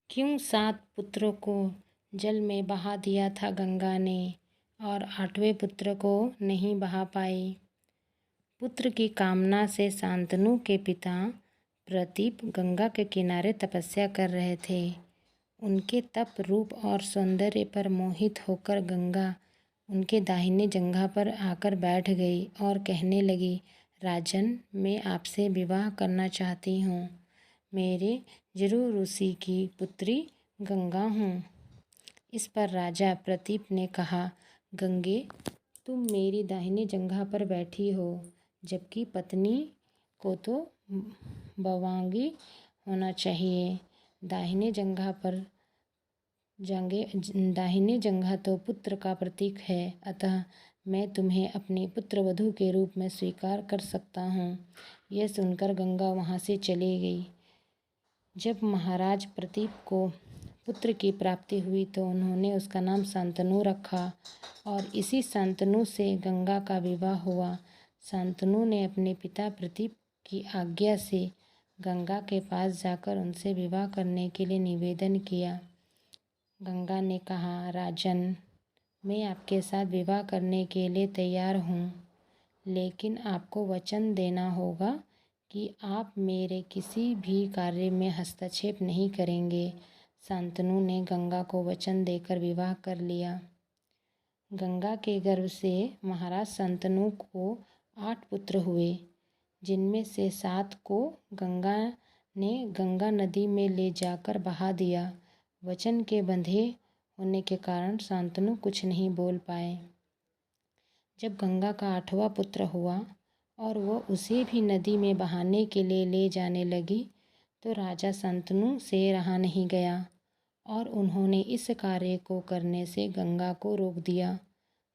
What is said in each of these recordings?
क्यों 7 पुत्रों को जल में बहा दिया था गंगा ने और 8वें पुत्र को नहीं बहा पाई। पुत्र की कामना से शांतनु के पिता प्रदीप गंगा के किनारे तपस्या कर रहे थे। उनके तप, रूप और सौंदर्य पर मोहित होकर गंगा उनके दाहिने जंघा पर आकर बैठ गई और कहने लगी, राजन, मैं आपसे विवाह करना चाहती हूँ। मेरे जरूर ऋषि की पुत्री गंगा हूँ। इस पर राजा प्रदीप ने कहा, गंगे, तुम मेरी दाहिनी जंघा पर बैठी हो, जबकि पत्नी को तो बवांगी होना चाहिए। दाहिने जंघा तो पुत्र का प्रतीक है, अतः मैं तुम्हें अपनी पुत्रवधू के रूप में स्वीकार कर सकता हूँ। यह सुनकर गंगा वहाँ से चली गई। जब महाराज प्रदीप को पुत्र की प्राप्ति हुई तो उन्होंने उसका नाम शांतनु रखा और इसी शांतनु से गंगा का विवाह हुआ। शांतनु ने अपने पिता प्रदीप की आज्ञा से गंगा के पास जाकर उनसे विवाह करने के लिए निवेदन किया। गंगा ने कहा, राजन, मैं आपके साथ विवाह करने के लिए तैयार हूँ, लेकिन आपको वचन देना होगा कि आप मेरे किसी भी कार्य में हस्तक्षेप नहीं करेंगे। शांतनु ने गंगा को वचन देकर विवाह कर लिया। गंगा के गर्भ से महाराज शांतनु को 8 पुत्र हुए, जिनमें से 7 को गंगा ने गंगा नदी में ले जाकर बहा दिया। वचन के बंधे होने के कारण शांतनु कुछ नहीं बोल पाए। जब गंगा का 8वां पुत्र हुआ और वो उसे भी नदी में बहाने के लिए ले जाने लगी तो राजा शांतनु से रहा नहीं गया और उन्होंने इस कार्य को करने से गंगा को रोक दिया।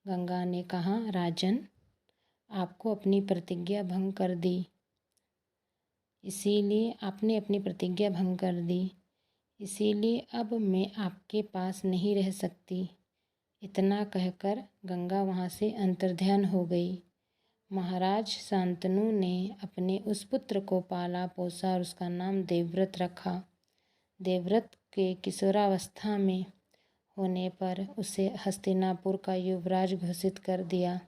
गंगा ने कहा, राजन, आपको अपनी प्रतिज्ञा भंग कर दी, इसीलिए अब मैं आपके पास नहीं रह सकती। इतना कहकर गंगा वहाँ से अंतर्ध्यान हो गई। महाराज शांतनु ने अपने उस पुत्र को पाला पोसा और उसका नाम देवव्रत रखा। देवव्रत के किशोरावस्था में होने पर उसे हस्तिनापुर का युवराज घोषित कर दिया।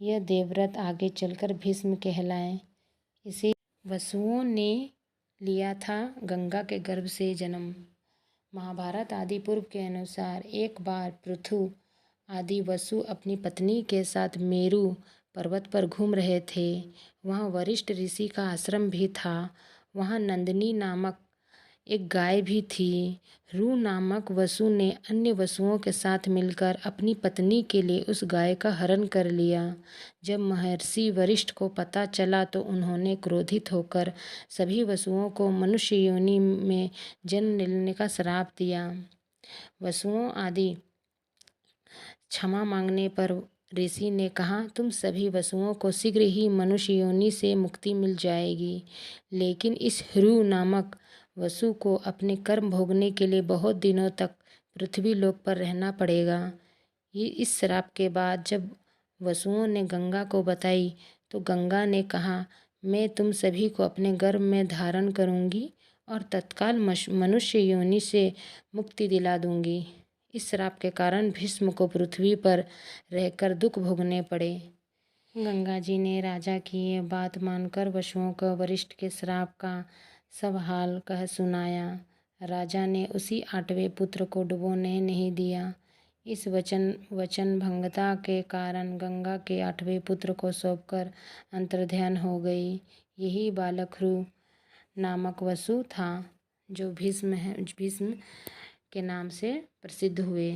यह देवव्रत आगे चलकर भीष्म कहलाए। इसे वसुओं ने लिया था गंगा के गर्भ से जन्म। महाभारत आदि पूर्व के अनुसार एक बार पृथु आदि वसु अपनी पत्नी के साथ मेरु पर्वत पर घूम रहे थे। वहाँ वरिष्ठ ऋषि का आश्रम भी था। वहाँ नंदिनी नामक एक गाय भी थी। रू नामक वसु ने अन्य वसुओं के साथ मिलकर अपनी पत्नी के लिए उस गाय का हरण कर लिया। जब महर्षि वरिष्ठ को पता चला तो उन्होंने क्रोधित होकर सभी वसुओं को मनुष्य योनि में जन्म लेने का श्राप दिया। वसुओं आदि क्षमा मांगने पर ऋषि ने कहा, तुम सभी वसुओं को शीघ्र ही मनुष्य योनि से मुक्ति मिल जाएगी, लेकिन इस रू नामक वसु को अपने कर्म भोगने के लिए बहुत दिनों तक पृथ्वी लोक पर रहना पड़ेगा। ये इस श्राप के बाद जब वसुओं ने गंगा को बताई तो गंगा ने कहा, मैं तुम सभी को अपने गर्भ में धारण करूंगी और तत्काल मनुष्य योनि से मुक्ति दिला दूंगी। इस श्राप के कारण भीष्म को पृथ्वी पर रहकर दुख भोगने पड़े। गंगा जी ने राजा की ये बात मानकर वसुओं को वरिष्ठ के श्राप का सब हाल कह सुनाया। राजा ने उसी 8वें पुत्र को डुबोने नहीं दिया। इस वचन भंगता के कारण गंगा के 8वें पुत्र को सौंपकर अंतर्ध्यान हो गई। यही बालक रू नामक वसु था जो भीष्म के नाम से प्रसिद्ध हुए।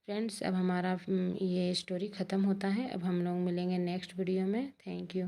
फ्रेंड्स, अब हमारा ये स्टोरी ख़त्म होता है। अब हम लोग मिलेंगे नेक्स्ट वीडियो में। Thank you.